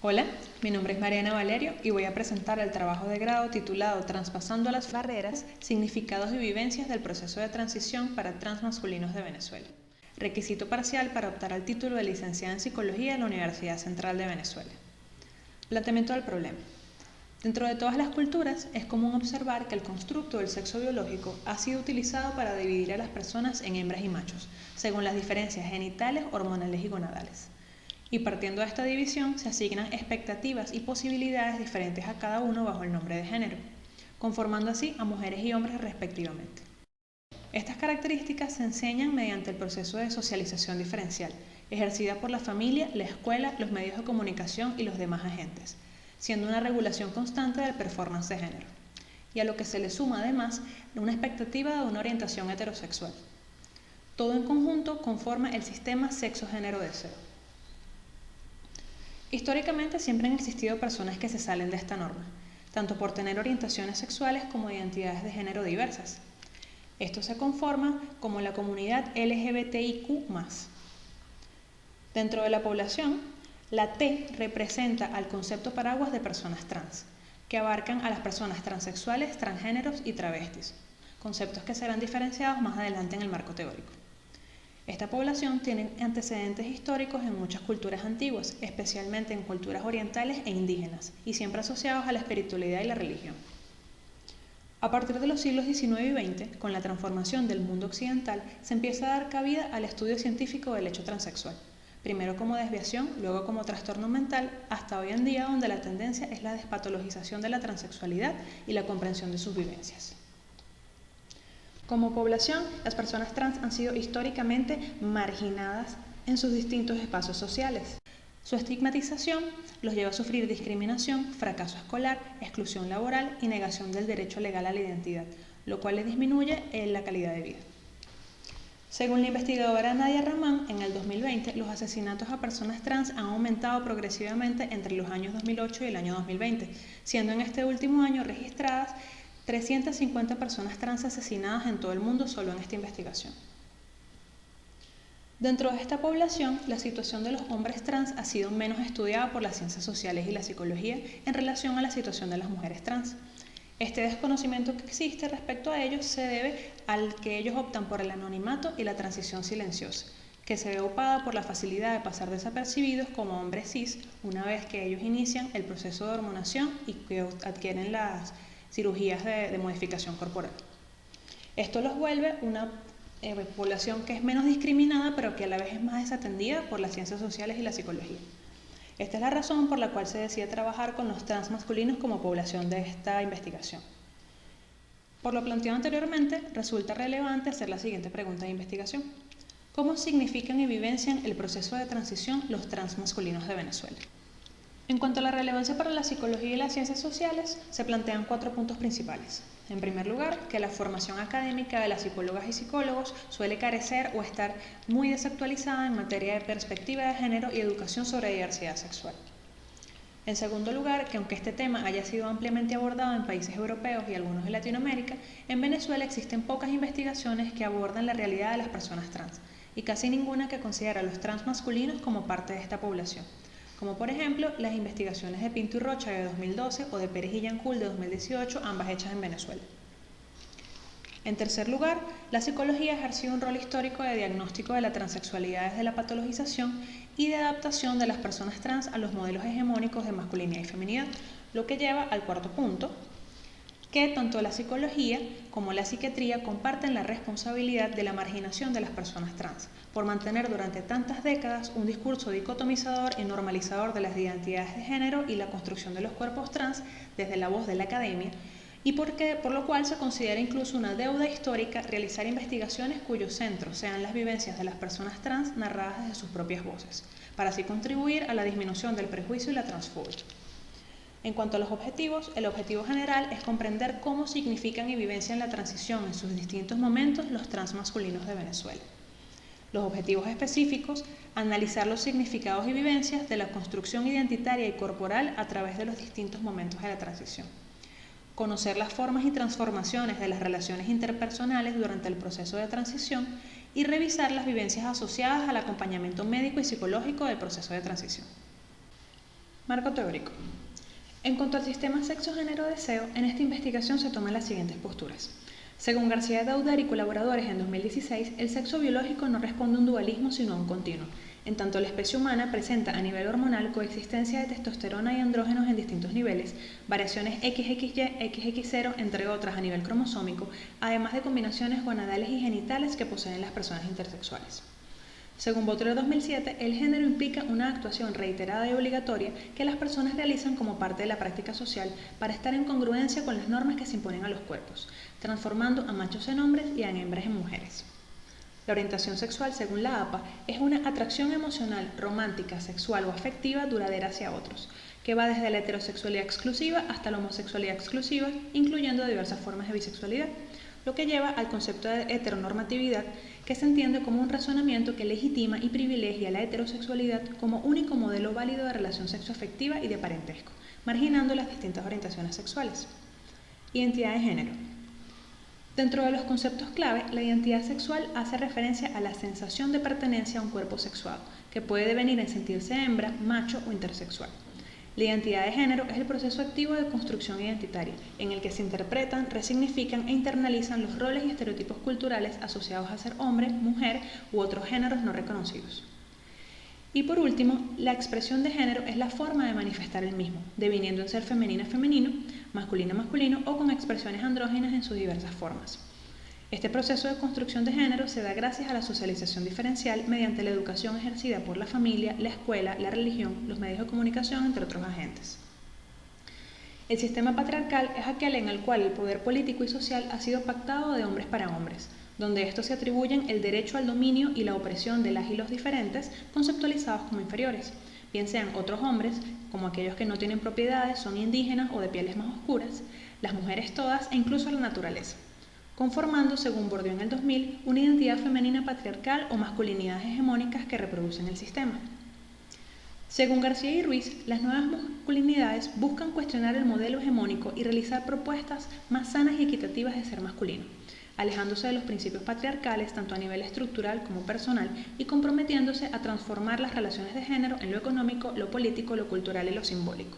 Hola, mi nombre es Mariana Valerio y voy a presentar el trabajo de grado titulado Traspasando las barreras, significados y vivencias del proceso de transición para transmasculinos de Venezuela. Requisito parcial para optar al título de licenciada en Psicología en la Universidad Central de Venezuela. Planteamiento del problema. Dentro de todas las culturas es común observar que el constructo del sexo biológico ha sido utilizado para dividir a las personas en hembras y machos, según las diferencias genitales, hormonales y gonadales. Y partiendo de esta división se asignan expectativas y posibilidades diferentes a cada uno bajo el nombre de género, conformando así a mujeres y hombres respectivamente. Estas características se enseñan mediante el proceso de socialización diferencial, ejercida por la familia, la escuela, los medios de comunicación y los demás agentes, siendo una regulación constante del performance de género, y a lo que se le suma además una expectativa de una orientación heterosexual. Todo en conjunto conforma el sistema sexo-género-deseo. Históricamente siempre han existido personas que se salen de esta norma, tanto por tener orientaciones sexuales como identidades de género diversas. Esto se conforma como la comunidad LGBTIQ+. Dentro de la población, la T representa al concepto paraguas de personas trans, que abarcan a las personas transexuales, transgéneros y travestis, conceptos que serán diferenciados más adelante en el marco teórico. Esta población tiene antecedentes históricos en muchas culturas antiguas, especialmente en culturas orientales e indígenas, y siempre asociados a la espiritualidad y la religión. A partir de los siglos XIX y XX, con la transformación del mundo occidental, se empieza a dar cabida al estudio científico del hecho transexual, primero como desviación, luego como trastorno mental, hasta hoy en día donde la tendencia es la despatologización de la transexualidad y la comprensión de sus vivencias. Como población, las personas trans han sido históricamente marginadas en sus distintos espacios sociales. Su estigmatización los lleva a sufrir discriminación, fracaso escolar, exclusión laboral y negación del derecho legal a la identidad, lo cual les disminuye la calidad de vida. Según la investigadora Nadia Ramán, en el 2020 los asesinatos a personas trans han aumentado progresivamente entre los años 2008 y el año 2020, siendo en este último año registradas 350 personas trans asesinadas en todo el mundo solo en esta investigación. Dentro de esta población, la situación de los hombres trans ha sido menos estudiada por las ciencias sociales y la psicología en relación a la situación de las mujeres trans. Este desconocimiento que existe respecto a ellos se debe al que ellos optan por el anonimato y la transición silenciosa, que se ve opada por la facilidad de pasar desapercibidos como hombres cis una vez que ellos inician el proceso de hormonación y que adquieren las cirugías de modificación corporal. Esto los vuelve una población que es menos discriminada, pero que a la vez es más desatendida por las ciencias sociales y la psicología. Esta es la razón por la cual se decide trabajar con los transmasculinos como población de esta investigación. Por lo planteado anteriormente, resulta relevante hacer la siguiente pregunta de investigación. ¿Cómo significan y vivencian el proceso de transición los transmasculinos de Venezuela? En cuanto a la relevancia para la psicología y las ciencias sociales, se plantean 4 puntos principales. En primer lugar, que la formación académica de las psicólogas y psicólogos suele carecer o estar muy desactualizada en materia de perspectiva de género y educación sobre diversidad sexual. En segundo lugar, que aunque este tema haya sido ampliamente abordado en países europeos y algunos de Latinoamérica, en Venezuela existen pocas investigaciones que abordan la realidad de las personas trans, y casi ninguna que considera a los transmasculinos como parte de esta población, como por ejemplo las investigaciones de Pinto y Rocha de 2012 o de Pérez y Yancul de 2018, ambas hechas en Venezuela. En tercer lugar, la psicología ha ejercido un rol histórico de diagnóstico de la transexualidad desde la patologización y de adaptación de las personas trans a los modelos hegemónicos de masculinidad y feminidad, lo que lleva al cuarto punto, que tanto la psicología como la psiquiatría comparten la responsabilidad de la marginación de las personas trans, por mantener durante tantas décadas un discurso dicotomizador y normalizador de las identidades de género y la construcción de los cuerpos trans desde la voz de la academia, y por lo cual se considera incluso una deuda histórica realizar investigaciones cuyos centros sean las vivencias de las personas trans narradas desde sus propias voces, para así contribuir a la disminución del prejuicio y la transfobia. En cuanto a los objetivos, el objetivo general es comprender cómo significan y vivencian la transición en sus distintos momentos los transmasculinos de Venezuela. Los objetivos específicos, analizar los significados y vivencias de la construcción identitaria y corporal a través de los distintos momentos de la transición. Conocer las formas y transformaciones de las relaciones interpersonales durante el proceso de transición y revisar las vivencias asociadas al acompañamiento médico y psicológico del proceso de transición. Marco teórico. En cuanto al sistema sexo-género-deseo, en esta investigación se toman las siguientes posturas. Según García Dauder y colaboradores en 2016, el sexo biológico no responde a un dualismo sino a un continuo. En tanto, la especie humana presenta a nivel hormonal coexistencia de testosterona y andrógenos en distintos niveles, variaciones XXY, XX0, entre otras a nivel cromosómico, además de combinaciones gonadales y genitales que poseen las personas intersexuales. Según Butler 2007, el género implica una actuación reiterada y obligatoria que las personas realizan como parte de la práctica social para estar en congruencia con las normas que se imponen a los cuerpos, transformando a machos en hombres y a hembras en mujeres. La orientación sexual, según la APA, es una atracción emocional, romántica, sexual o afectiva duradera hacia otros, que va desde la heterosexualidad exclusiva hasta la homosexualidad exclusiva, incluyendo diversas formas de bisexualidad, lo que lleva al concepto de heteronormatividad, que se entiende como un razonamiento que legitima y privilegia la heterosexualidad como único modelo válido de relación sexoafectiva y de parentesco, marginando las distintas orientaciones sexuales. Identidad de género. Dentro de los conceptos clave, la identidad sexual hace referencia a la sensación de pertenencia a un cuerpo sexuado, que puede devenir en sentirse hembra, macho o intersexual. La identidad de género es el proceso activo de construcción identitaria, en el que se interpretan, resignifican e internalizan los roles y estereotipos culturales asociados a ser hombre, mujer u otros géneros no reconocidos. Y por último, la expresión de género es la forma de manifestar el mismo, deviniendo en ser femenina-femenino, masculino-masculino o con expresiones andróginas en sus diversas formas. Este proceso de construcción de género se da gracias a la socialización diferencial mediante la educación ejercida por la familia, la escuela, la religión, los medios de comunicación, entre otros agentes. El sistema patriarcal es aquel en el cual el poder político y social ha sido pactado de hombres para hombres, donde estos se atribuyen el derecho al dominio y la opresión de las y los diferentes, conceptualizados como inferiores, bien sean otros hombres, como aquellos que no tienen propiedades, son indígenas o de pieles más oscuras, las mujeres todas e incluso la naturaleza, conformando, según Bourdieu en el 2000, una identidad femenina patriarcal o masculinidades hegemónicas que reproducen el sistema. Según García y Ruiz, las nuevas masculinidades buscan cuestionar el modelo hegemónico y realizar propuestas más sanas y equitativas de ser masculino, alejándose de los principios patriarcales tanto a nivel estructural como personal y comprometiéndose a transformar las relaciones de género en lo económico, lo político, lo cultural y lo simbólico.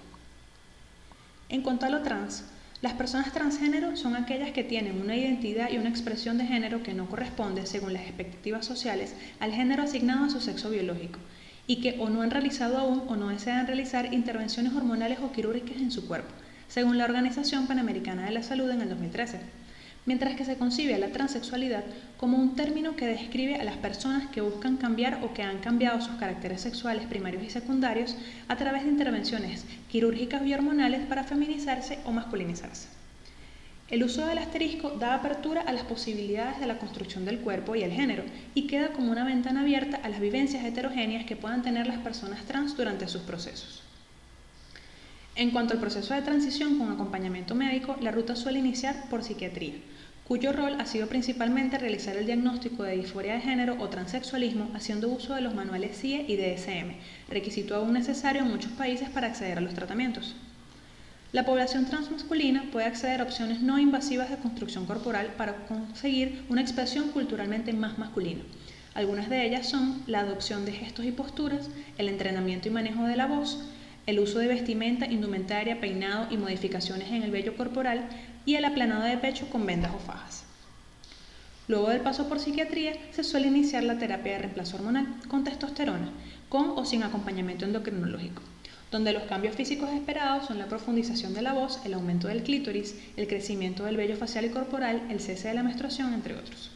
En cuanto a lo trans, las personas transgénero son aquellas que tienen una identidad y una expresión de género que no corresponde, según las expectativas sociales, al género asignado a su sexo biológico, y que o no han realizado aún o no desean realizar intervenciones hormonales o quirúrgicas en su cuerpo, según la Organización Panamericana de la Salud en el 2013, mientras que se concibe a la transexualidad como un término que describe a las personas que buscan cambiar o que han cambiado sus caracteres sexuales primarios y secundarios a través de intervenciones quirúrgicas y hormonales para feminizarse o masculinizarse. El uso del asterisco da apertura a las posibilidades de la construcción del cuerpo y el género y queda como una ventana abierta a las vivencias heterogéneas que puedan tener las personas trans durante sus procesos. En cuanto al proceso de transición con acompañamiento médico, la ruta suele iniciar por psiquiatría, cuyo rol ha sido principalmente realizar el diagnóstico de disforia de género o transexualismo haciendo uso de los manuales CIE y DSM, requisito aún necesario en muchos países para acceder a los tratamientos. La población transmasculina puede acceder a opciones no invasivas de construcción corporal para conseguir una expresión culturalmente más masculina. Algunas de ellas son la adopción de gestos y posturas, el entrenamiento y manejo de la voz, el uso de vestimenta, indumentaria, peinado y modificaciones en el vello corporal y el aplanado de pecho con vendas o fajas. Luego del paso por psiquiatría, se suele iniciar la terapia de reemplazo hormonal con testosterona, con o sin acompañamiento endocrinológico, donde los cambios físicos esperados son la profundización de la voz, el aumento del clítoris, el crecimiento del vello facial y corporal, el cese de la menstruación, entre otros.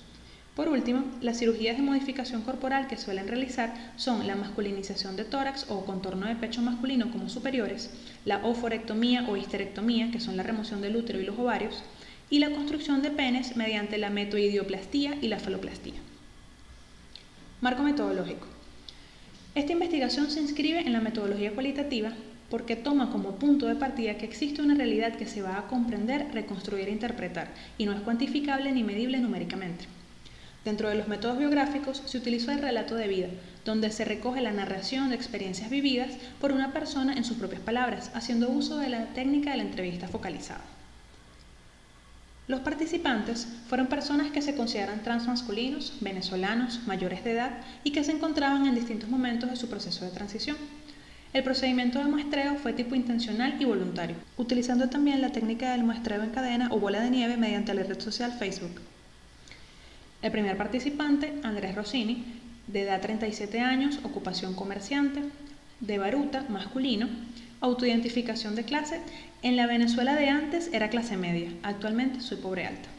Por último, las cirugías de modificación corporal que suelen realizar son la masculinización de tórax o contorno de pecho masculino como superiores, la oforectomía o histerectomía, que son la remoción del útero y los ovarios, y la construcción de penes mediante la metoidioplastía y la faloplastía. Marco metodológico. Esta investigación se inscribe en la metodología cualitativa porque toma como punto de partida que existe una realidad que se va a comprender, reconstruir e interpretar, y no es cuantificable ni medible numéricamente. Dentro de los métodos biográficos se utilizó el relato de vida, donde se recoge la narración de experiencias vividas por una persona en sus propias palabras, haciendo uso de la técnica de la entrevista focalizada. Los participantes fueron personas que se consideran transmasculinos, venezolanos, mayores de edad y que se encontraban en distintos momentos de su proceso de transición. El procedimiento de muestreo fue tipo intencional y voluntario, utilizando también la técnica del muestreo en cadena o bola de nieve mediante la red social Facebook. El primer participante, Andrés Rossini, de edad 37 años, ocupación comerciante, de Baruta, masculino, autoidentificación de clase, en la Venezuela de antes era clase media, actualmente soy pobre alta.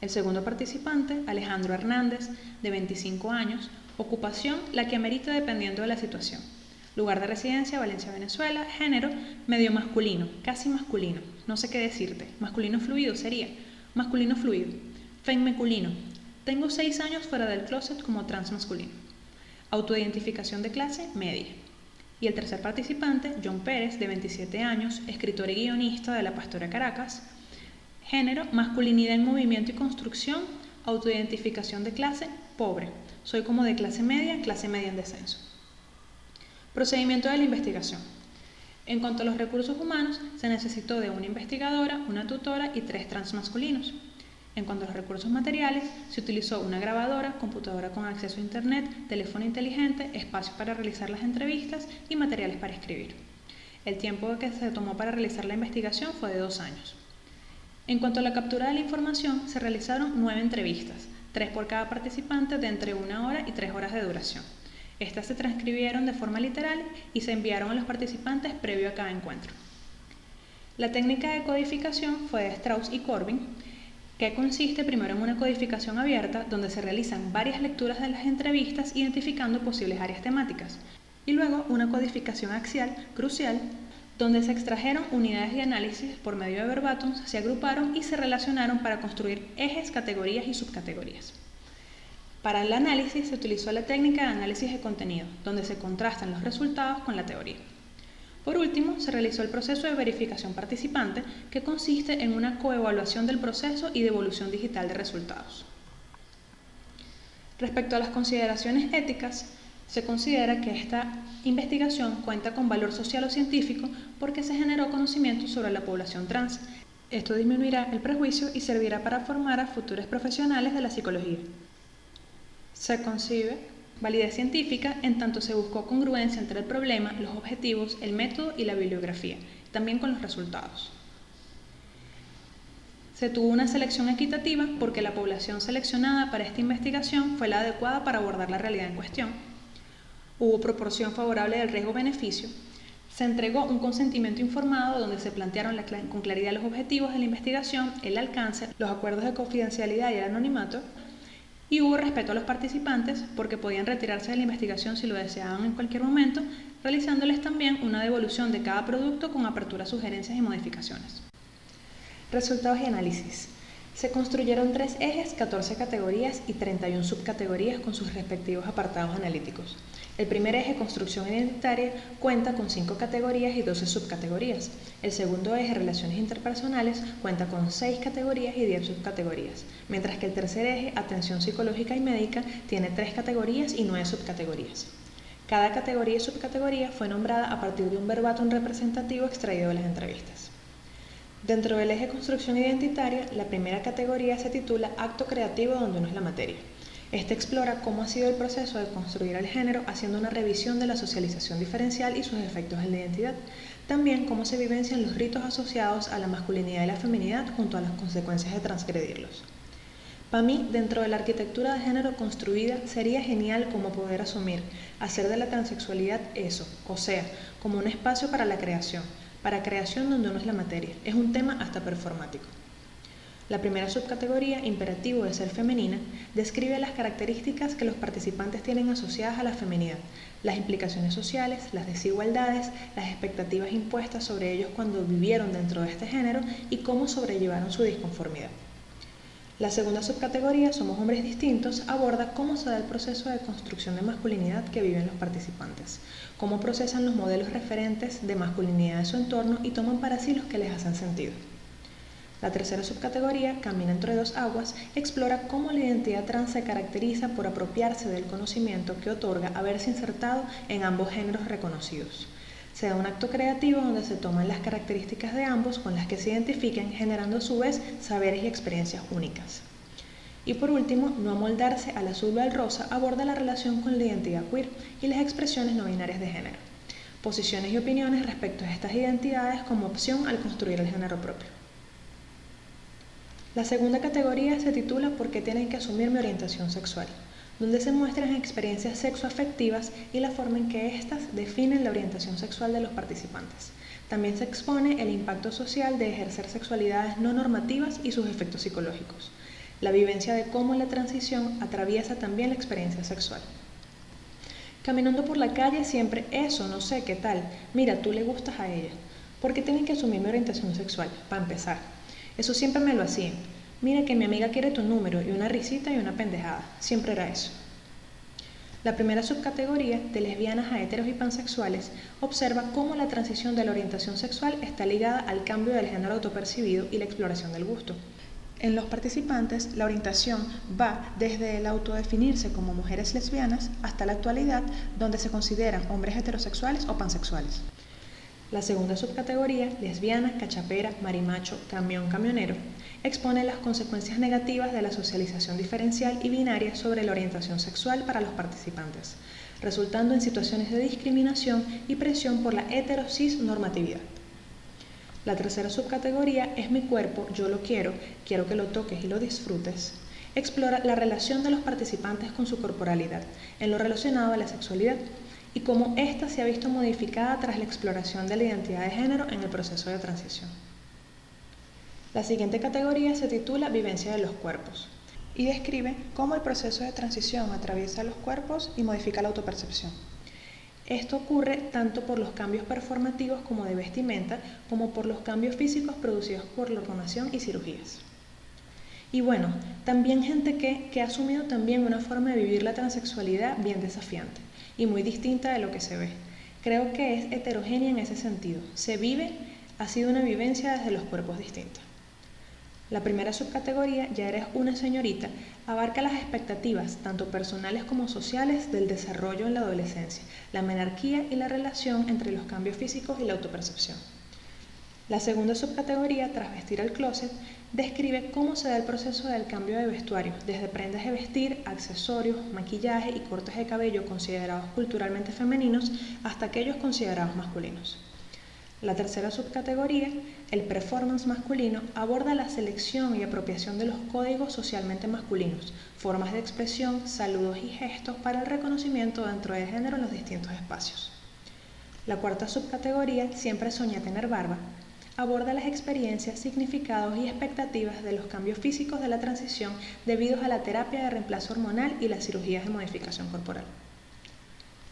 El segundo participante, Alejandro Hernández, de 25 años, ocupación la que amerite dependiendo de la situación. Lugar de residencia, Valencia, Venezuela. Género, medio masculino, casi masculino. No sé qué decirte. Masculino fluido sería. Masculino fluido. Femiculino. Tengo 6 años fuera del closet como transmasculino. Autoidentificación de clase, media. Y el tercer participante, John Pérez, de 27 años, escritor y guionista de La Pastora Caracas. Género, masculinidad en movimiento y construcción. Autoidentificación de clase, pobre. Soy como de clase media en descenso. Procedimiento de la investigación. En cuanto a los recursos humanos, se necesitó de una investigadora, una tutora y 3 transmasculinos. En cuanto a los recursos materiales, se utilizó una grabadora, computadora con acceso a internet, teléfono inteligente, espacio para realizar las entrevistas y materiales para escribir. El tiempo que se tomó para realizar la investigación fue de 2 años. En cuanto a la captura de la información, se realizaron 9 entrevistas, 3 por cada participante de entre 1 hora y 3 horas de duración. Estas se transcribieron de forma literal y se enviaron a los participantes previo a cada encuentro. La técnica de codificación fue de Strauss y Corbin, que consiste primero en una codificación abierta donde se realizan varias lecturas de las entrevistas identificando posibles áreas temáticas, y luego una codificación axial, crucial, donde se extrajeron unidades de análisis por medio de verbátums, se agruparon y se relacionaron para construir ejes, categorías y subcategorías. Para el análisis se utilizó la técnica de análisis de contenido, donde se contrastan los resultados con la teoría. Por último, se realizó el proceso de verificación participante, que consiste en una coevaluación del proceso y devolución digital de resultados. Respecto a las consideraciones éticas, se considera que esta investigación cuenta con valor social o científico porque se generó conocimiento sobre la población trans. Esto disminuirá el prejuicio y servirá para formar a futuros profesionales de la psicología. Se concibe validez científica en tanto se buscó congruencia entre el problema, los objetivos, el método y la bibliografía, también con los resultados. Se tuvo una selección equitativa porque la población seleccionada para esta investigación fue la adecuada para abordar la realidad en cuestión. Hubo proporción favorable del riesgo-beneficio. Se entregó un consentimiento informado donde se plantearon con claridad los objetivos de la investigación, el alcance, los acuerdos de confidencialidad y el anonimato. Y hubo respeto a los participantes porque podían retirarse de la investigación si lo deseaban en cualquier momento, realizándoles también una devolución de cada producto con apertura a sugerencias y modificaciones. Resultados y análisis. Se construyeron 3 ejes, 14 categorías y 31 subcategorías con sus respectivos apartados analíticos. El primer eje, construcción identitaria, cuenta con 5 categorías y 12 subcategorías. El segundo eje, relaciones interpersonales, cuenta con 6 categorías y 10 subcategorías, mientras que el tercer eje, atención psicológica y médica, tiene 3 categorías y 9 subcategorías. Cada categoría y subcategoría fue nombrada a partir de un verbátum representativo extraído de las entrevistas. Dentro del eje construcción identitaria, la primera categoría se titula Acto creativo donde no es la materia. Este explora cómo ha sido el proceso de construir el género haciendo una revisión de la socialización diferencial y sus efectos en la identidad. También cómo se vivencian los ritos asociados a la masculinidad y la feminidad junto a las consecuencias de transgredirlos. Para mí, dentro de la arquitectura de género construida, sería genial como poder asumir, hacer de la transexualidad eso, o sea, como un espacio para la creación, para creación donde no es la materia. Es un tema hasta performático. La primera subcategoría, imperativo de ser femenina, describe las características que los participantes tienen asociadas a la feminidad, las implicaciones sociales, las desigualdades, las expectativas impuestas sobre ellos cuando vivieron dentro de este género y cómo sobrellevaron su disconformidad. La segunda subcategoría, Somos hombres distintos, aborda cómo se da el proceso de construcción de masculinidad que viven los participantes, cómo procesan los modelos referentes de masculinidad de su entorno y toman para sí los que les hacen sentido. La tercera subcategoría, Camina entre dos aguas, explora cómo la identidad trans se caracteriza por apropiarse del conocimiento que otorga haberse insertado en ambos géneros reconocidos. Se da un acto creativo donde se toman las características de ambos con las que se identifiquen, generando a su vez saberes y experiencias únicas. Y por último, No amoldarse al azul o al rosa aborda la relación con la identidad queer y las expresiones no binarias de género. posiciones y opiniones respecto a estas identidades como opción al construir el género propio. La segunda categoría se titula ¿Por qué tienen que asumir mi orientación sexual?, donde se muestran experiencias sexoafectivas y la forma en que éstas definen la orientación sexual de los participantes. También se expone el impacto social de ejercer sexualidades no normativas y sus efectos psicológicos, la vivencia de cómo la transición atraviesa también la experiencia sexual. Caminando por la calle siempre eso, no sé qué tal, mira, tú le gustas a ella. ¿Por qué tienen que asumir mi orientación sexual? Para empezar, eso siempre me lo hacían. Mira que mi amiga quiere tu número y una risita y una pendejada, siempre era eso. La primera subcategoría, de lesbianas a heteros y pansexuales, observa cómo la transición de la orientación sexual está ligada al cambio del género autopercibido y la exploración del gusto. En los participantes, la orientación va desde el autodefinirse como mujeres lesbianas hasta la actualidad, donde se consideran hombres heterosexuales o pansexuales. La segunda subcategoría, lesbiana, cachapera, marimacho, camión, camionero, expone las consecuencias negativas de la socialización diferencial y binaria sobre la orientación sexual para los participantes, resultando en situaciones de discriminación y presión por la heterosis normatividad. La tercera subcategoría es mi cuerpo, yo lo quiero que lo toques y lo disfrutes. Explora la relación de los participantes con su corporalidad, en lo relacionado a la sexualidad, y cómo ésta se ha visto modificada tras la exploración de la identidad de género en el proceso de transición. La siguiente categoría se titula Vivencia de los cuerpos y describe cómo el proceso de transición atraviesa los cuerpos y modifica la autopercepción. Esto ocurre tanto por los cambios performativos como de vestimenta, como por los cambios físicos producidos por la hormonación y cirugías. Y bueno, también gente que ha asumido también una forma de vivir la transexualidad bien desafiante y muy distinta de lo que se ve. Creo que es heterogénea en ese sentido. Se vive, ha sido una vivencia desde los cuerpos distintos. La primera subcategoría, Ya eres una señorita, abarca las expectativas, tanto personales como sociales, del desarrollo en la adolescencia, la menarquía y la relación entre los cambios físicos y la autopercepción. La segunda subcategoría, Tras vestir al closet, describe cómo se da el proceso del cambio de vestuario, desde prendas de vestir, accesorios, maquillaje y cortes de cabello considerados culturalmente femeninos hasta aquellos considerados masculinos. La tercera subcategoría, el performance masculino, aborda la selección y apropiación de los códigos socialmente masculinos, formas de expresión, saludos y gestos para el reconocimiento dentro del género en los distintos espacios. La cuarta subcategoría, Siempre soñé tener barba, aborda las experiencias, significados y expectativas de los cambios físicos de la transición debido a la terapia de reemplazo hormonal y las cirugías de modificación corporal.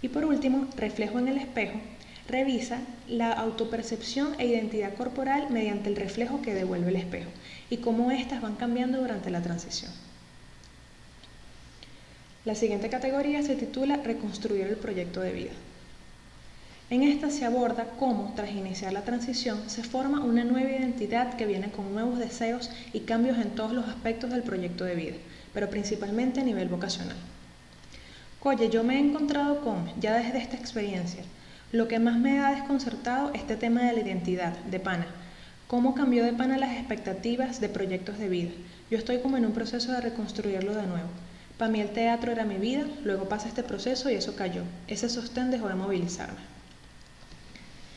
Y por último, Reflejo en el espejo, revisa la autopercepción e identidad corporal mediante el reflejo que devuelve el espejo y cómo éstas van cambiando durante la transición. La siguiente categoría se titula Reconstruir el proyecto de vida. En esta se aborda cómo, tras iniciar la transición, se forma una nueva identidad que viene con nuevos deseos y cambios en todos los aspectos del proyecto de vida, pero principalmente a nivel vocacional. Oye, yo me he encontrado con, ya desde esta experiencia, lo que más me ha desconcertado este tema de la identidad, de pana. ¿Cómo cambió de pana las expectativas de proyectos de vida? Yo estoy como en un proceso de reconstruirlo de nuevo. Para mí el teatro era mi vida, luego pasa este proceso y eso cayó. Ese sostén dejó de movilizarme.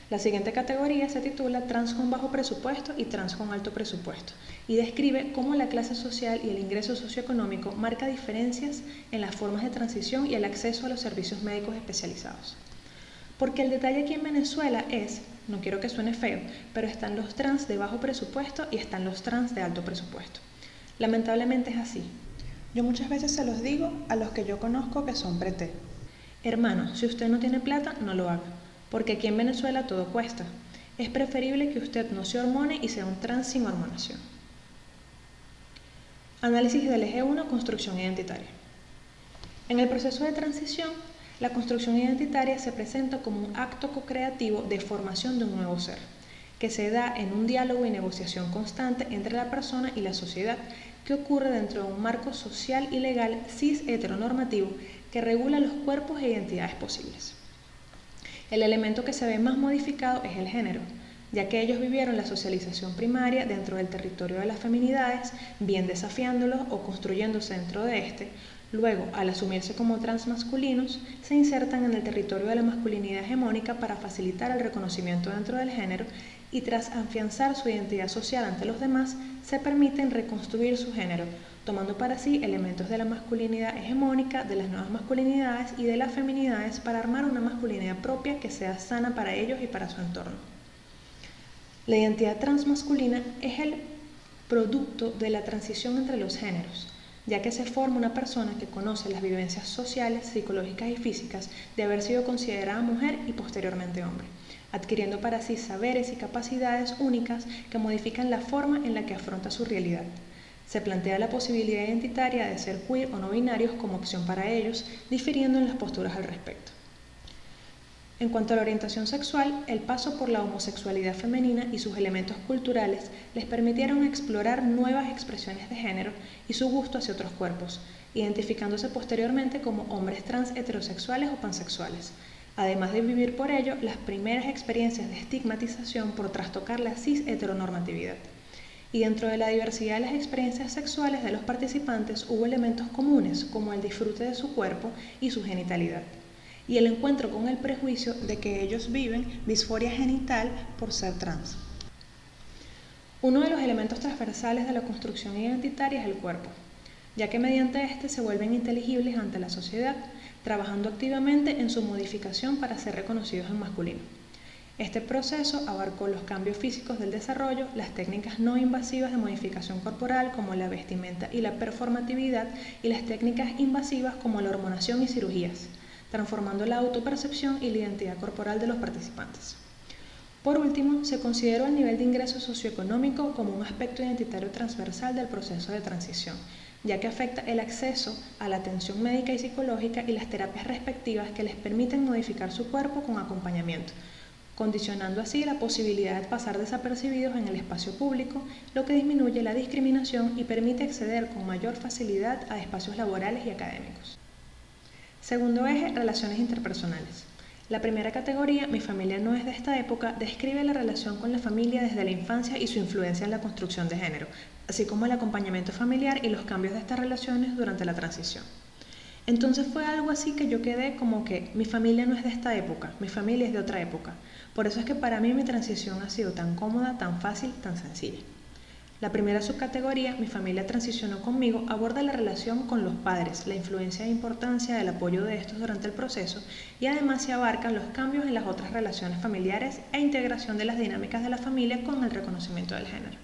La siguiente categoría se titula Trans con bajo presupuesto y Trans con alto presupuesto y describe cómo la clase social y el ingreso socioeconómico marca diferencias en las formas de transición y el acceso a los servicios médicos especializados. Porque el detalle aquí en Venezuela es, no quiero que suene feo, pero están los trans de bajo presupuesto y están los trans de alto presupuesto. Lamentablemente es así. Yo muchas veces se los digo a los que yo conozco que son pre-T. Hermano, si usted no tiene plata, no lo haga, porque aquí en Venezuela todo cuesta. Es preferible que usted no se hormone y sea un trans sin hormonación. Análisis del eje 1, construcción identitaria. En el proceso de transición, la construcción identitaria se presenta como un acto co-creativo de formación de un nuevo ser, que se da en un diálogo y negociación constante entre la persona y la sociedad, que ocurre dentro de un marco social y legal cis-heteronormativo que regula los cuerpos e identidades posibles. El elemento que se ve más modificado es el género, ya que ellos vivieron la socialización primaria dentro del territorio de las feminidades, bien desafiándolo o construyéndose dentro de este, Luego, al asumirse como transmasculinos, se insertan en el territorio de la masculinidad hegemónica para facilitar el reconocimiento dentro del género y tras afianzar su identidad social ante los demás, se permiten reconstruir su género, tomando para sí elementos de la masculinidad hegemónica, de las nuevas masculinidades y de las feminidades para armar una masculinidad propia que sea sana para ellos y para su entorno. La identidad transmasculina es el producto de la transición entre los géneros, ya que se forma una persona que conoce las vivencias sociales, psicológicas y físicas de haber sido considerada mujer y posteriormente hombre, adquiriendo para sí saberes y capacidades únicas que modifican la forma en la que afronta su realidad. Se plantea la posibilidad identitaria de ser queer o no binarios como opción para ellos, difiriendo en las posturas al respecto. En cuanto a la orientación sexual, el paso por la homosexualidad femenina y sus elementos culturales les permitieron explorar nuevas expresiones de género y su gusto hacia otros cuerpos, identificándose posteriormente como hombres trans heterosexuales o pansexuales, además de vivir por ello las primeras experiencias de estigmatización por trastocar la cis-heteronormatividad. Y dentro de la diversidad de las experiencias sexuales de los participantes hubo elementos comunes como el disfrute de su cuerpo y su genitalidad, y el encuentro con el prejuicio de que ellos viven disforia genital por ser trans. Uno de los elementos transversales de la construcción identitaria es el cuerpo, ya que mediante este se vuelven inteligibles ante la sociedad, trabajando activamente en su modificación para ser reconocidos en masculino. Este proceso abarcó los cambios físicos del desarrollo, las técnicas no invasivas de modificación corporal como la vestimenta y la performatividad y las técnicas invasivas como la hormonación y cirugías, transformando la autopercepción y la identidad corporal de los participantes. Por último, se consideró el nivel de ingreso socioeconómico como un aspecto identitario transversal del proceso de transición, ya que afecta el acceso a la atención médica y psicológica y las terapias respectivas que les permiten modificar su cuerpo con acompañamiento, condicionando así la posibilidad de pasar desapercibidos en el espacio público, lo que disminuye la discriminación y permite acceder con mayor facilidad a espacios laborales y académicos. Segundo eje, relaciones interpersonales. La primera categoría, mi familia no es de esta época, describe la relación con la familia desde la infancia y su influencia en la construcción de género, así como el acompañamiento familiar y los cambios de estas relaciones durante la transición. Entonces fue algo así que yo quedé como que mi familia no es de esta época, mi familia es de otra época. Por eso es que para mí mi transición ha sido tan cómoda, tan fácil, tan sencilla. La primera subcategoría, mi familia transicionó conmigo, aborda la relación con los padres, la influencia e importancia del apoyo de estos durante el proceso y además se abarcan los cambios en las otras relaciones familiares e integración de las dinámicas de la familia con el reconocimiento del género.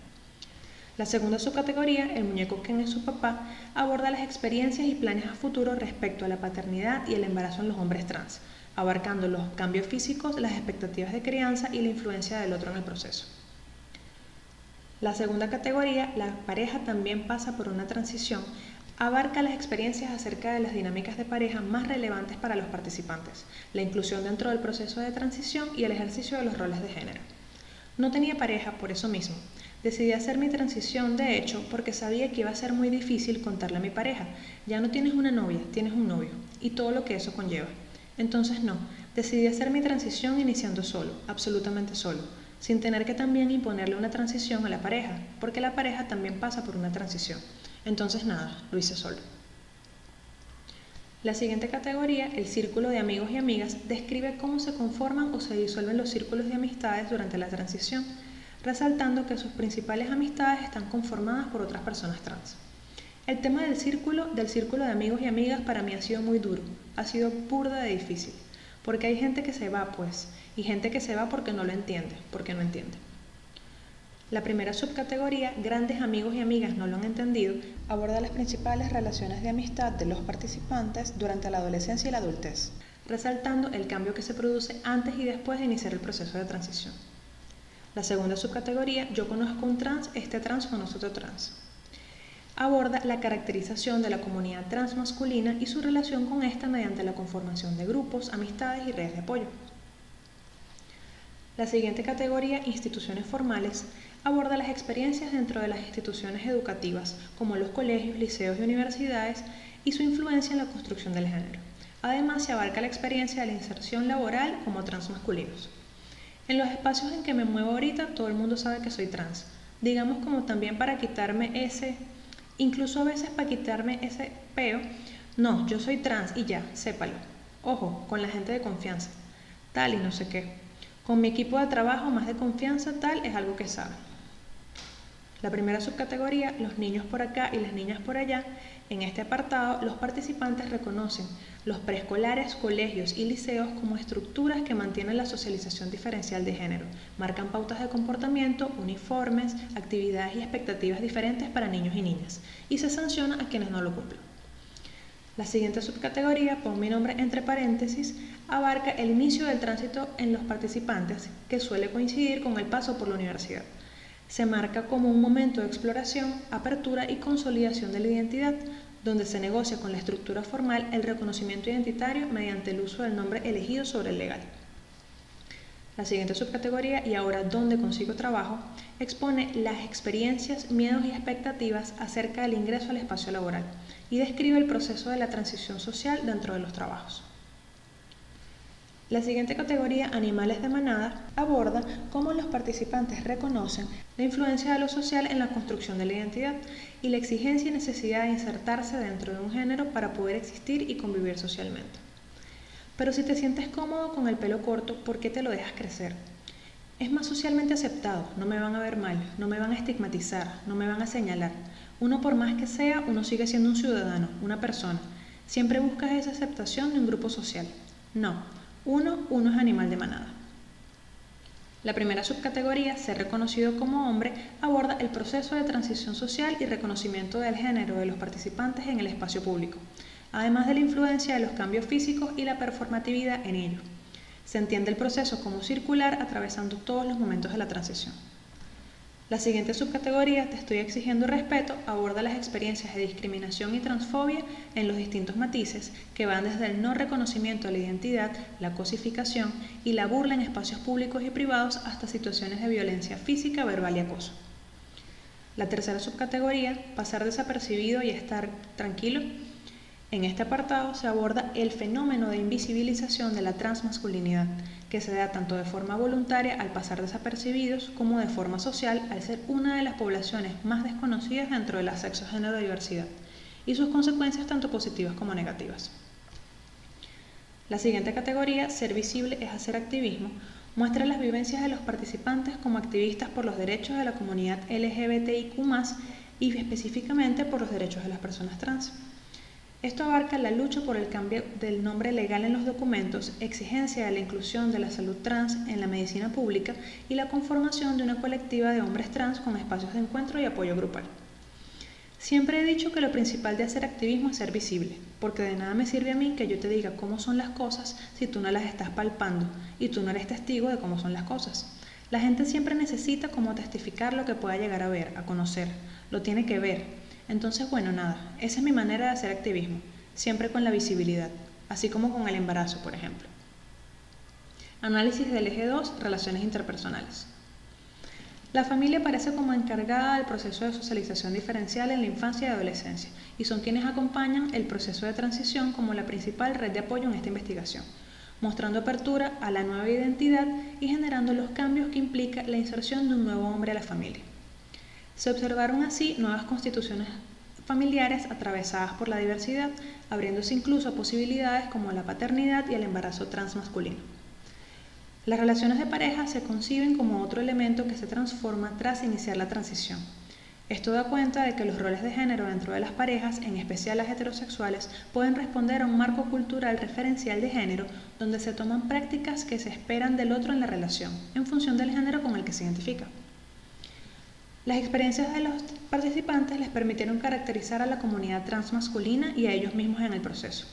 La segunda subcategoría, el muñeco Ken es su papá, aborda las experiencias y planes a futuro respecto a la paternidad y el embarazo en los hombres trans, abarcando los cambios físicos, las expectativas de crianza y la influencia del otro en el proceso. La segunda categoría, la pareja también pasa por una transición, abarca las experiencias acerca de las dinámicas de pareja más relevantes para los participantes, la inclusión dentro del proceso de transición y el ejercicio de los roles de género. No tenía pareja por eso mismo. Decidí hacer mi transición, de hecho, porque sabía que iba a ser muy difícil contarle a mi pareja. Ya no tienes una novia, tienes un novio, y todo lo que eso conlleva. Entonces no, decidí hacer mi transición iniciando solo, absolutamente solo, sin tener que también imponerle una transición a la pareja, porque la pareja también pasa por una transición. Entonces nada, lo hice solo. La siguiente categoría, el círculo de amigos y amigas, describe cómo se conforman o se disuelven los círculos de amistades durante la transición, resaltando que sus principales amistades están conformadas por otras personas trans. El tema del círculo de amigos y amigas para mí ha sido muy duro, ha sido burda de difícil, porque hay gente que se va pues, y gente que se va porque no lo entiende, porque no entiende. La primera subcategoría, grandes amigos y amigas no lo han entendido, aborda las principales relaciones de amistad de los participantes durante la adolescencia y la adultez, resaltando el cambio que se produce antes y después de iniciar el proceso de transición. La segunda subcategoría, yo conozco un trans, este trans conoce otro trans. Aborda la caracterización de la comunidad trans masculina y su relación con esta mediante la conformación de grupos, amistades y redes de apoyo. La siguiente categoría, instituciones formales, aborda las experiencias dentro de las instituciones educativas, como los colegios, liceos y universidades, y su influencia en la construcción del género. Además, se abarca la experiencia de la inserción laboral como transmasculinos. En los espacios en que me muevo ahorita, todo el mundo sabe que soy trans. Digamos como también para quitarme incluso a veces para quitarme ese peo, No, yo soy trans y ya, sépalo. Ojo, con la gente de confianza. Tal y no sé qué. Con mi equipo de trabajo más de confianza, tal es algo que saben. La primera subcategoría, los niños por acá y las niñas por allá. En este apartado, los participantes reconocen los preescolares, colegios y liceos como estructuras que mantienen la socialización diferencial de género, marcan pautas de comportamiento, uniformes, actividades y expectativas diferentes para niños y niñas, y se sanciona a quienes no lo cumplan. La siguiente subcategoría, pon mi nombre entre paréntesis, abarca el inicio del tránsito en los participantes, que suele coincidir con el paso por la universidad. Se marca como un momento de exploración, apertura y consolidación de la identidad, donde se negocia con la estructura formal el reconocimiento identitario mediante el uso del nombre elegido sobre el legal. La siguiente subcategoría, y ahora dónde consigo trabajo, expone las experiencias, miedos y expectativas acerca del ingreso al espacio laboral y describe el proceso de la transición social dentro de los trabajos. La siguiente categoría, animales de manada, aborda cómo los participantes reconocen la influencia de lo social en la construcción de la identidad y la exigencia y necesidad de insertarse dentro de un género para poder existir y convivir socialmente. Pero si te sientes cómodo con el pelo corto, ¿por qué te lo dejas crecer? Es más socialmente aceptado, no me van a ver mal, no me van a estigmatizar, no me van a señalar. Uno por más que sea, uno sigue siendo un ciudadano, una persona. Siempre buscas esa aceptación de un grupo social. No, uno es animal de manada. La primera subcategoría, ser reconocido como hombre, aborda el proceso de transición social y reconocimiento del género de los participantes en el espacio público, además de la influencia de los cambios físicos y la performatividad en ello. Se entiende el proceso como circular atravesando todos los momentos de la transición. La siguiente subcategoría, te estoy exigiendo respeto, aborda las experiencias de discriminación y transfobia en los distintos matices que van desde el no reconocimiento de la identidad, la cosificación y la burla en espacios públicos y privados hasta situaciones de violencia física, verbal y acoso. La tercera subcategoría, pasar desapercibido y estar tranquilo. En este apartado se aborda el fenómeno de invisibilización de la transmasculinidad, que se da tanto de forma voluntaria al pasar desapercibidos como de forma social al ser una de las poblaciones más desconocidas dentro de la sexo-género diversidad, y sus consecuencias tanto positivas como negativas. La siguiente categoría, ser visible es hacer activismo, muestra las vivencias de los participantes como activistas por los derechos de la comunidad LGBTIQ+, y específicamente por los derechos de las personas trans. Esto abarca la lucha por el cambio del nombre legal en los documentos, exigencia de la inclusión de la salud trans en la medicina pública y la conformación de una colectiva de hombres trans con espacios de encuentro y apoyo grupal. Siempre he dicho que lo principal de hacer activismo es ser visible, porque de nada me sirve a mí que yo te diga cómo son las cosas si tú no las estás palpando y tú no eres testigo de cómo son las cosas. La gente siempre necesita como testificar lo que pueda llegar a ver, a conocer, lo tiene que ver. Entonces, bueno, nada, esa es mi manera de hacer activismo, siempre con la visibilidad, así como con el embarazo, por ejemplo. Análisis del eje 2, relaciones interpersonales. La familia aparece como encargada del proceso de socialización diferencial en la infancia y adolescencia, y son quienes acompañan el proceso de transición como la principal red de apoyo en esta investigación, mostrando apertura a la nueva identidad y generando los cambios que implica la inserción de un nuevo hombre a la familia. Se observaron así nuevas constituciones familiares atravesadas por la diversidad, abriéndose incluso a posibilidades como la paternidad y el embarazo transmasculino. Las relaciones de pareja se conciben como otro elemento que se transforma tras iniciar la transición. Esto da cuenta de que los roles de género dentro de las parejas, en especial las heterosexuales, pueden responder a un marco cultural referencial de género donde se toman prácticas que se esperan del otro en la relación, en función del género con el que se identifica. Las experiencias de los participantes les permitieron caracterizar a la comunidad transmasculina y a ellos mismos en el proceso,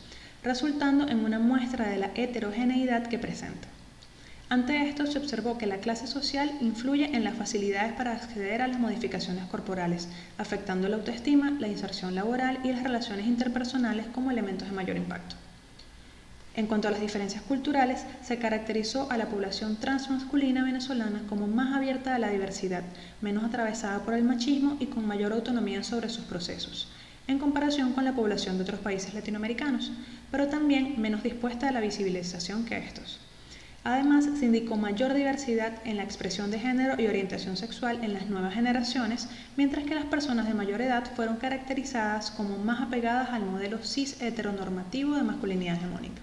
resultando en una muestra de la heterogeneidad que presenta. Ante esto se observó que la clase social influye en las facilidades para acceder a las modificaciones corporales, afectando la autoestima, la inserción laboral y las relaciones interpersonales como elementos de mayor impacto. En cuanto a las diferencias culturales, se caracterizó a la población transmasculina venezolana como más abierta a la diversidad, menos atravesada por el machismo y con mayor autonomía sobre sus procesos, en comparación con la población de otros países latinoamericanos, pero también menos dispuesta a la visibilización que estos. Además, se indicó mayor diversidad en la expresión de género y orientación sexual en las nuevas generaciones, mientras que las personas de mayor edad fueron caracterizadas como más apegadas al modelo cis heteronormativo de masculinidad hegemónica.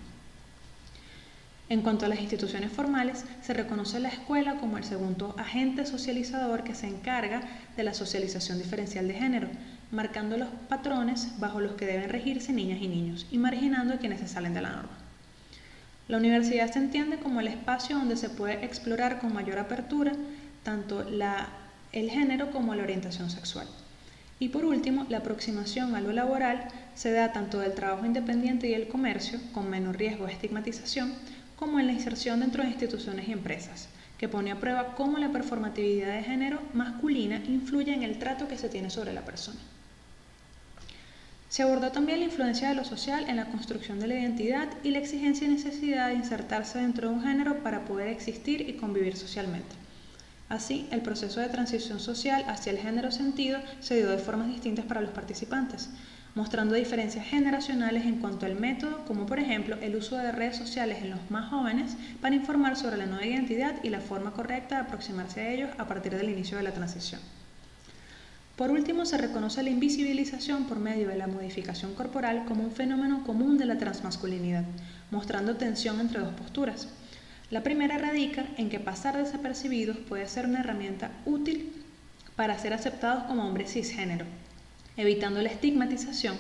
En cuanto a las instituciones formales, se reconoce la escuela como el segundo agente socializador que se encarga de la socialización diferencial de género, marcando los patrones bajo los que deben regirse niñas y niños y marginando a quienes se salen de la norma. La universidad se entiende como el espacio donde se puede explorar con mayor apertura tanto el género como la orientación sexual. Y por último, la aproximación a lo laboral se da tanto del trabajo independiente y el comercio, con menor riesgo de estigmatización, como en la inserción dentro de instituciones y empresas, que pone a prueba cómo la performatividad de género masculina influye en el trato que se tiene sobre la persona. Se abordó también la influencia de lo social en la construcción de la identidad y la exigencia y necesidad de insertarse dentro de un género para poder existir y convivir socialmente. Así, el proceso de transición social hacia el género sentido se dio de formas distintas para los participantes, mostrando diferencias generacionales en cuanto al método, como por ejemplo el uso de redes sociales en los más jóvenes para informar sobre la nueva identidad y la forma correcta de aproximarse a ellos a partir del inicio de la transición. Por último, se reconoce la invisibilización por medio de la modificación corporal como un fenómeno común de la transmasculinidad, mostrando tensión entre dos posturas. La primera radica en que pasar desapercibidos puede ser una herramienta útil para ser aceptados como hombres cisgénero, evitando la estigmatización,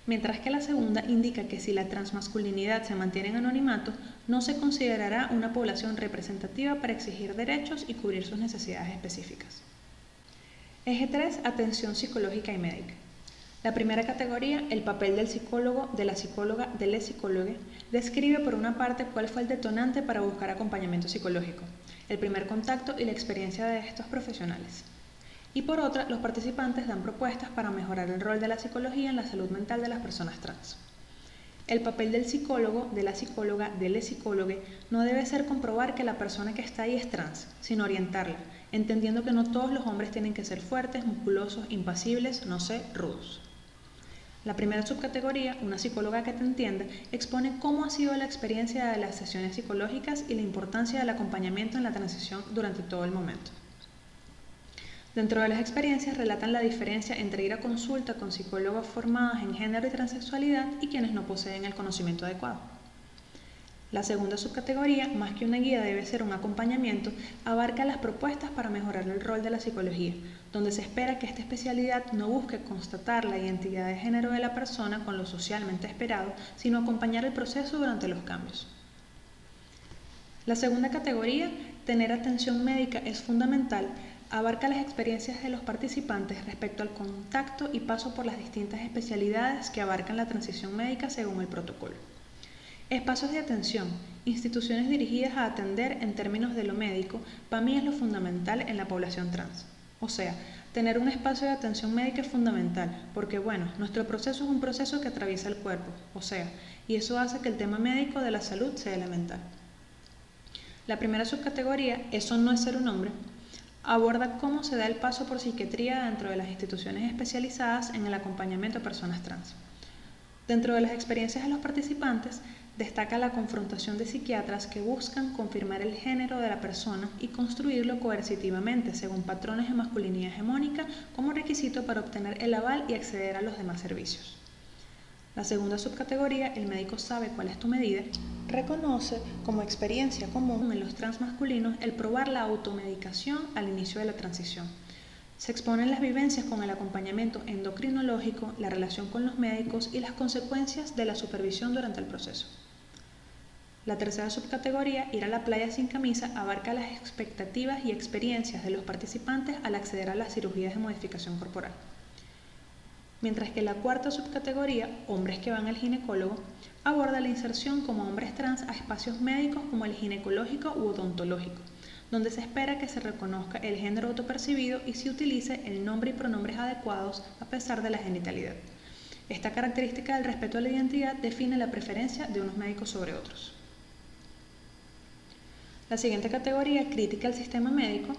mientras que la segunda indica que si la transmasculinidad se mantiene en anonimato, no se considerará una población representativa para exigir derechos y cubrir sus necesidades específicas. Eje 3. Atención psicológica y médica. La primera categoría, el papel del psicólogo, de la psicóloga, del psicólogo, describe por una parte cuál fue el detonante para buscar acompañamiento psicológico, el primer contacto y la experiencia de estos profesionales. Y por otra, los participantes dan propuestas para mejorar el rol de la psicología en la salud mental de las personas trans. El papel del psicólogo, de la psicóloga, del psicólogo no debe ser comprobar que la persona que está ahí es trans, sino orientarla, entendiendo que no todos los hombres tienen que ser fuertes, musculosos, impasibles, rudos. La primera subcategoría, una psicóloga que te entienda, expone cómo ha sido la experiencia de las sesiones psicológicas y la importancia del acompañamiento en la transición durante todo el momento. Dentro de las experiencias relatan la diferencia entre ir a consulta con psicólogos formados en género y transexualidad y quienes no poseen el conocimiento adecuado. La segunda subcategoría, más que una guía debe ser un acompañamiento, abarca las propuestas para mejorar el rol de la psicología, donde se espera que esta especialidad no busque constatar la identidad de género de la persona con lo socialmente esperado, sino acompañar el proceso durante los cambios. La segunda categoría, tener atención médica es fundamental, abarca las experiencias de los participantes respecto al contacto y paso por las distintas especialidades que abarcan la transición médica según el protocolo. Espacios de atención, instituciones dirigidas a atender en términos de lo médico, para mí es lo fundamental en la población trans. O sea, tener un espacio de atención médica es fundamental, porque nuestro proceso es un proceso que atraviesa el cuerpo, y eso hace que el tema médico de la salud sea elemental. La primera subcategoría, eso no es ser un hombre, aborda cómo se da el paso por psiquiatría dentro de las instituciones especializadas en el acompañamiento a personas trans. Dentro de las experiencias de los participantes, destaca la confrontación de psiquiatras que buscan confirmar el género de la persona y construirlo coercitivamente según patrones de masculinidad hegemónica como requisito para obtener el aval y acceder a los demás servicios. La segunda subcategoría, el médico sabe cuál es tu medida, reconoce como experiencia común en los transmasculinos el probar la automedicación al inicio de la transición. Se exponen las vivencias con el acompañamiento endocrinológico, la relación con los médicos y las consecuencias de la supervisión durante el proceso. La tercera subcategoría, ir a la playa sin camisa, abarca las expectativas y experiencias de los participantes al acceder a las cirugías de modificación corporal. Mientras que la cuarta subcategoría, hombres que van al ginecólogo, aborda la inserción como hombres trans a espacios médicos como el ginecológico u odontológico, donde se espera que se reconozca el género autopercibido y se utilice el nombre y pronombres adecuados a pesar de la genitalidad. Esta característica del respeto a la identidad define la preferencia de unos médicos sobre otros. La siguiente categoría, crítica al sistema médico,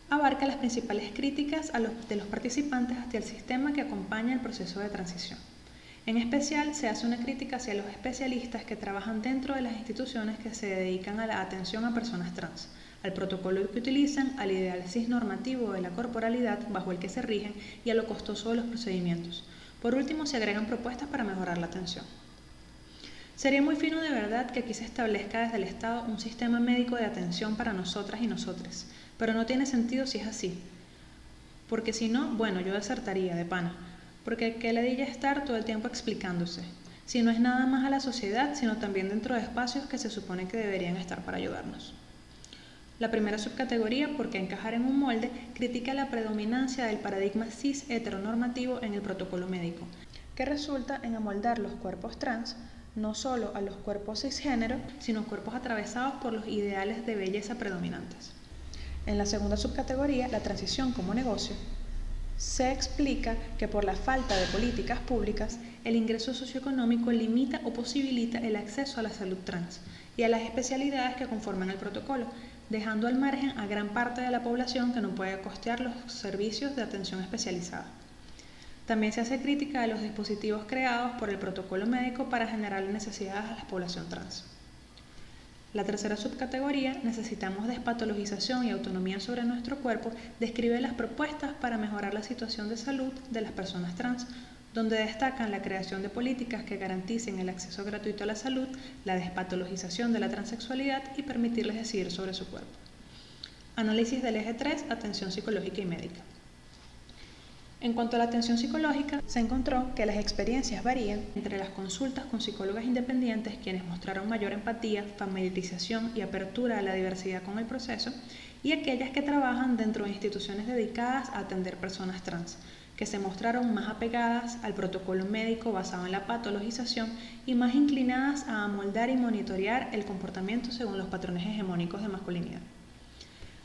abarca las principales críticas de los participantes hacia el sistema que acompaña el proceso de transición. En especial, se hace una crítica hacia los especialistas que trabajan dentro de las instituciones que se dedican a la atención a personas trans, al protocolo que utilizan, al ideal cisnormativo de la corporalidad bajo el que se rigen y a lo costoso de los procedimientos. Por último, se agregan propuestas para mejorar la atención. Sería muy fino de verdad que aquí se establezca desde el Estado un sistema médico de atención para nosotras y nosotres, pero no tiene sentido si es así. Porque si no, bueno, yo desertaría de pana, porque qué ladilla estar todo el tiempo explicándose, si no es nada más a la sociedad, sino también dentro de espacios que se supone que deberían estar para ayudarnos. La primera subcategoría, por qué encajar en un molde, critica la predominancia del paradigma cis heteronormativo en el protocolo médico, que resulta en amoldar los cuerpos trans no solo a los cuerpos cisgénero, sino cuerpos atravesados por los ideales de belleza predominantes. En la segunda subcategoría, la transición como negocio, se explica que por la falta de políticas públicas, el ingreso socioeconómico limita o posibilita el acceso a la salud trans y a las especialidades que conforman el protocolo, dejando al margen a gran parte de la población que no puede costear los servicios de atención especializada. También se hace crítica de los dispositivos creados por el protocolo médico para generar necesidades a la población trans. La tercera subcategoría, necesitamos despatologización y autonomía sobre nuestro cuerpo, describe las propuestas para mejorar la situación de salud de las personas trans, donde destacan la creación de políticas que garanticen el acceso gratuito a la salud, la despatologización de la transexualidad y permitirles decidir sobre su cuerpo. Análisis del eje 3, atención psicológica y médica. En cuanto a la atención psicológica, se encontró que las experiencias varían entre las consultas con psicólogas independientes, quienes mostraron mayor empatía, familiarización y apertura a la diversidad con el proceso, y aquellas que trabajan dentro de instituciones dedicadas a atender personas trans, que se mostraron más apegadas al protocolo médico basado en la patologización y más inclinadas a amoldar y monitorear el comportamiento según los patrones hegemónicos de masculinidad.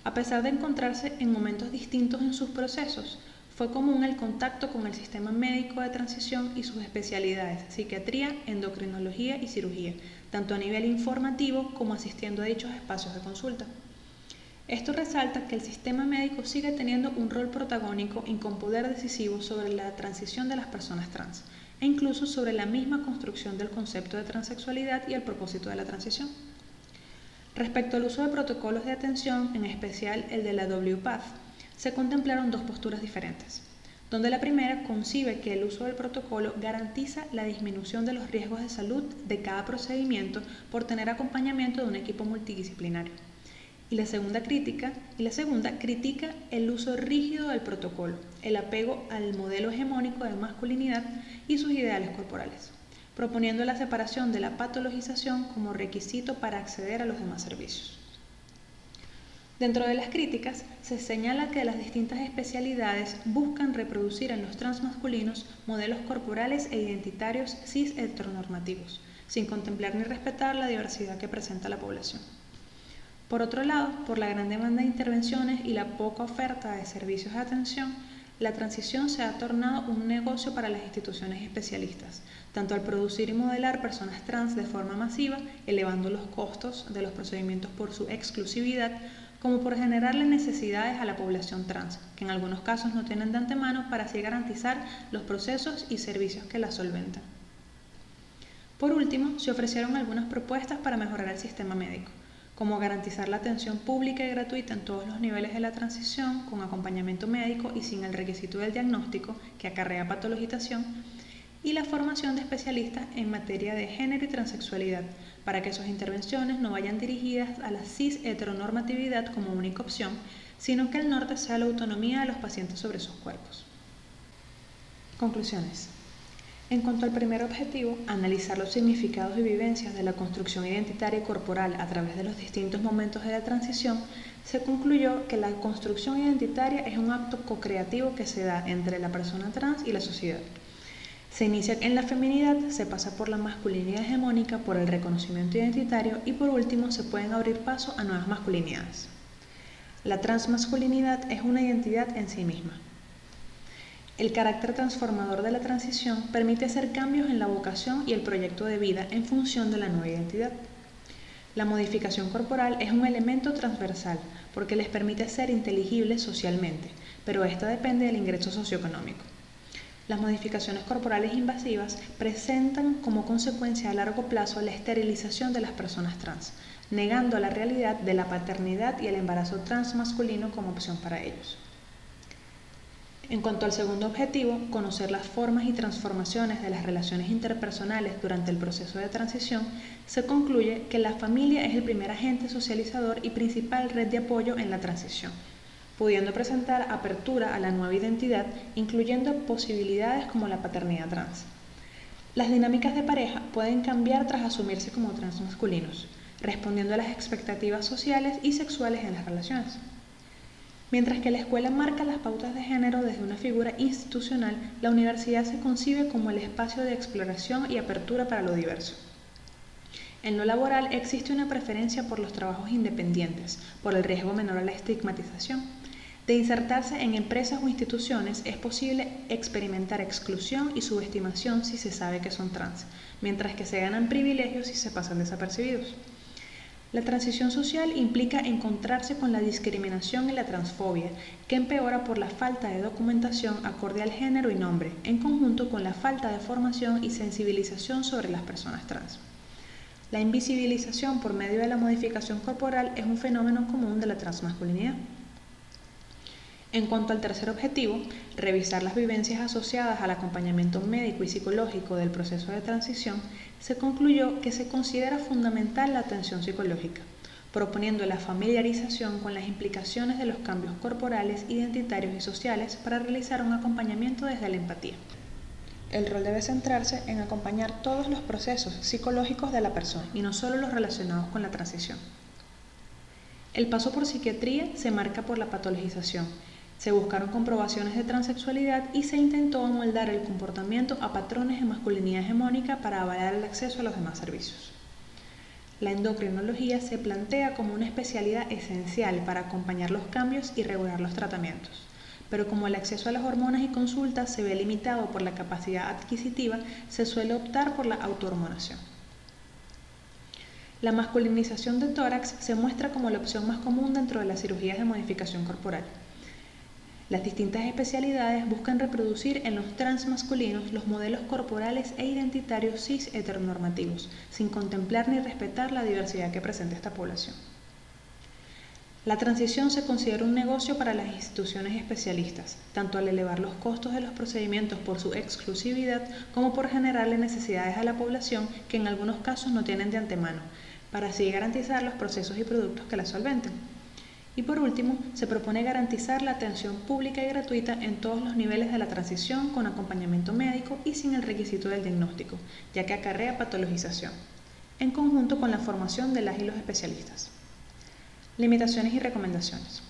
A pesar de encontrarse en momentos distintos en sus procesos, fue común el contacto con el sistema médico de transición y sus especialidades, psiquiatría, endocrinología y cirugía, tanto a nivel informativo como asistiendo a dichos espacios de consulta. Esto resalta que el sistema médico sigue teniendo un rol protagónico y con poder decisivo sobre la transición de las personas trans, e incluso sobre la misma construcción del concepto de transexualidad y el propósito de la transición. Respecto al uso de protocolos de atención, en especial el de la WPATH, se contemplaron dos posturas diferentes, donde la primera concibe que el uso del protocolo garantiza la disminución de los riesgos de salud de cada procedimiento por tener acompañamiento de un equipo multidisciplinario. Y la segunda critica el uso rígido del protocolo, el apego al modelo hegemónico de masculinidad y sus ideales corporales, proponiendo la separación de la patologización como requisito para acceder a los demás servicios. Dentro de las críticas, se señala que las distintas especialidades buscan reproducir en los transmasculinos modelos corporales e identitarios cis heteronormativos, sin contemplar ni respetar la diversidad que presenta la población. Por otro lado, por la gran demanda de intervenciones y la poca oferta de servicios de atención, la transición se ha tornado un negocio para las instituciones especialistas, tanto al producir y modelar personas trans de forma masiva, elevando los costos de los procedimientos por su exclusividad, como por generarle necesidades a la población trans, que en algunos casos no tienen de antemano para así garantizar los procesos y servicios que la solventan. Por último, se ofrecieron algunas propuestas para mejorar el sistema médico, como garantizar la atención pública y gratuita en todos los niveles de la transición, con acompañamiento médico y sin el requisito del diagnóstico que acarrea patologización, y la formación de especialistas en materia de género y transexualidad, para que sus intervenciones no vayan dirigidas a la cis heteronormatividad como única opción, sino que el norte sea la autonomía de los pacientes sobre sus cuerpos. Conclusiones. En cuanto al primer objetivo, analizar los significados y vivencias de la construcción identitaria y corporal a través de los distintos momentos de la transición, se concluyó que la construcción identitaria es un acto co-creativo que se da entre la persona trans y la sociedad. Se inicia en la feminidad, se pasa por la masculinidad hegemónica, por el reconocimiento identitario y por último se pueden abrir paso a nuevas masculinidades. La transmasculinidad es una identidad en sí misma. El carácter transformador de la transición permite hacer cambios en la vocación y el proyecto de vida en función de la nueva identidad. La modificación corporal es un elemento transversal porque les permite ser inteligibles socialmente, pero esta depende del ingreso socioeconómico. Las modificaciones corporales invasivas presentan como consecuencia a largo plazo la esterilización de las personas trans, negando la realidad de la paternidad y el embarazo transmasculino como opción para ellos. En cuanto al segundo objetivo, conocer las formas y transformaciones de las relaciones interpersonales durante el proceso de transición, se concluye que la familia es el primer agente socializador y principal red de apoyo en la transición, pudiendo presentar apertura a la nueva identidad, incluyendo posibilidades como la paternidad trans. Las dinámicas de pareja pueden cambiar tras asumirse como transmasculinos, respondiendo a las expectativas sociales y sexuales en las relaciones. Mientras que la escuela marca las pautas de género desde una figura institucional, la universidad se concibe como el espacio de exploración y apertura para lo diverso. En lo laboral existe una preferencia por los trabajos independientes, por el riesgo menor a la estigmatización. De insertarse en empresas o instituciones es posible experimentar exclusión y subestimación si se sabe que son trans, mientras que se ganan privilegios si se pasan desapercibidos. La transición social implica encontrarse con la discriminación y la transfobia, que empeora por la falta de documentación acorde al género y nombre, en conjunto con la falta de formación y sensibilización sobre las personas trans. La invisibilización por medio de la modificación corporal es un fenómeno común de la transmasculinidad. En cuanto al tercer objetivo, revisar las vivencias asociadas al acompañamiento médico y psicológico del proceso de transición, se concluyó que se considera fundamental la atención psicológica, proponiendo la familiarización con las implicaciones de los cambios corporales, identitarios y sociales para realizar un acompañamiento desde la empatía. El rol debe centrarse en acompañar todos los procesos psicológicos de la persona y no solo los relacionados con la transición. El paso por psiquiatría se marca por la patologización. Se buscaron comprobaciones de transexualidad y se intentó amoldar el comportamiento a patrones de masculinidad hegemónica para avalar el acceso a los demás servicios. La endocrinología se plantea como una especialidad esencial para acompañar los cambios y regular los tratamientos, pero como el acceso a las hormonas y consultas se ve limitado por la capacidad adquisitiva, se suele optar por la autohormonación. La masculinización de tórax se muestra como la opción más común dentro de las cirugías de modificación corporal. Las distintas especialidades buscan reproducir en los transmasculinos los modelos corporales e identitarios cis heteronormativos, sin contemplar ni respetar la diversidad que presenta esta población. La transición se considera un negocio para las instituciones especialistas, tanto al elevar los costos de los procedimientos por su exclusividad como por generarle necesidades a la población que en algunos casos no tienen de antemano, para así garantizar los procesos y productos que la solventen. Y por último, se propone garantizar la atención pública y gratuita en todos los niveles de la transición con acompañamiento médico y sin el requisito del diagnóstico, ya que acarrea patologización, en conjunto con la formación de las y los especialistas. Limitaciones y recomendaciones.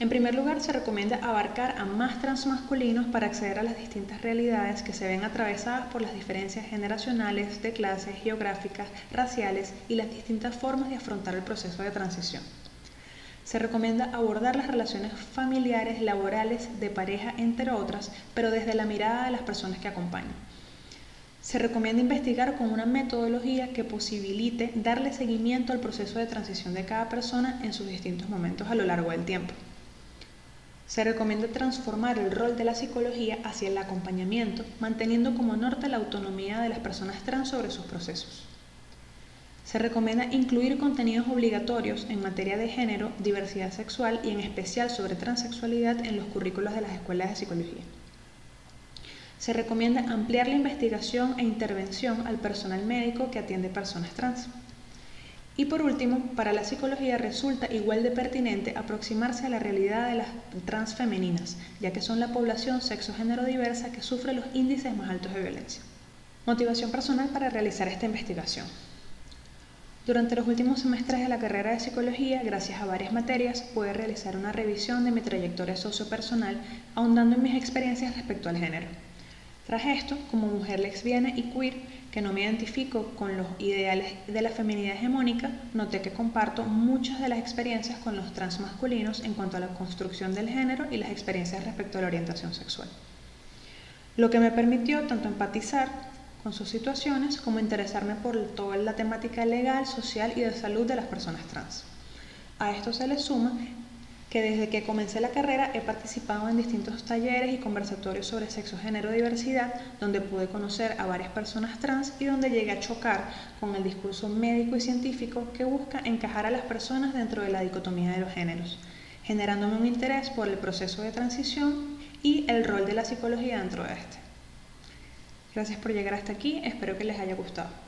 En primer lugar, se recomienda abarcar a más transmasculinos para acceder a las distintas realidades que se ven atravesadas por las diferencias generacionales, de clases, geográficas, raciales y las distintas formas de afrontar el proceso de transición. Se recomienda abordar las relaciones familiares, laborales, de pareja, entre otras, pero desde la mirada de las personas que acompañan. Se recomienda investigar con una metodología que posibilite darle seguimiento al proceso de transición de cada persona en sus distintos momentos a lo largo del tiempo. Se recomienda transformar el rol de la psicología hacia el acompañamiento, manteniendo como norte la autonomía de las personas trans sobre sus procesos. Se recomienda incluir contenidos obligatorios en materia de género, diversidad sexual y en especial sobre transexualidad en los currículos de las escuelas de psicología. Se recomienda ampliar la investigación e intervención al personal médico que atiende personas trans. Y por último, para la psicología resulta igual de pertinente aproximarse a la realidad de las trans femeninas, ya que son la población sexo-género diversa que sufre los índices más altos de violencia. Motivación personal para realizar esta investigación. Durante los últimos semestres de la carrera de psicología, gracias a varias materias, pude realizar una revisión de mi trayectoria sociopersonal, ahondando en mis experiencias respecto al género. Tras esto, como mujer lesbiana y queer, que no me identifico con los ideales de la feminidad hegemónica, noté que comparto muchas de las experiencias con los transmasculinos en cuanto a la construcción del género y las experiencias respecto a la orientación sexual. Lo que me permitió tanto empatizar con sus situaciones como interesarme por toda la temática legal, social y de salud de las personas trans. A esto se le suma que desde que comencé la carrera he participado en distintos talleres y conversatorios sobre sexo, género y diversidad, donde pude conocer a varias personas trans y donde llegué a chocar con el discurso médico y científico que busca encajar a las personas dentro de la dicotomía de los géneros, generándome un interés por el proceso de transición y el rol de la psicología dentro de este. Gracias por llegar hasta aquí, espero que les haya gustado.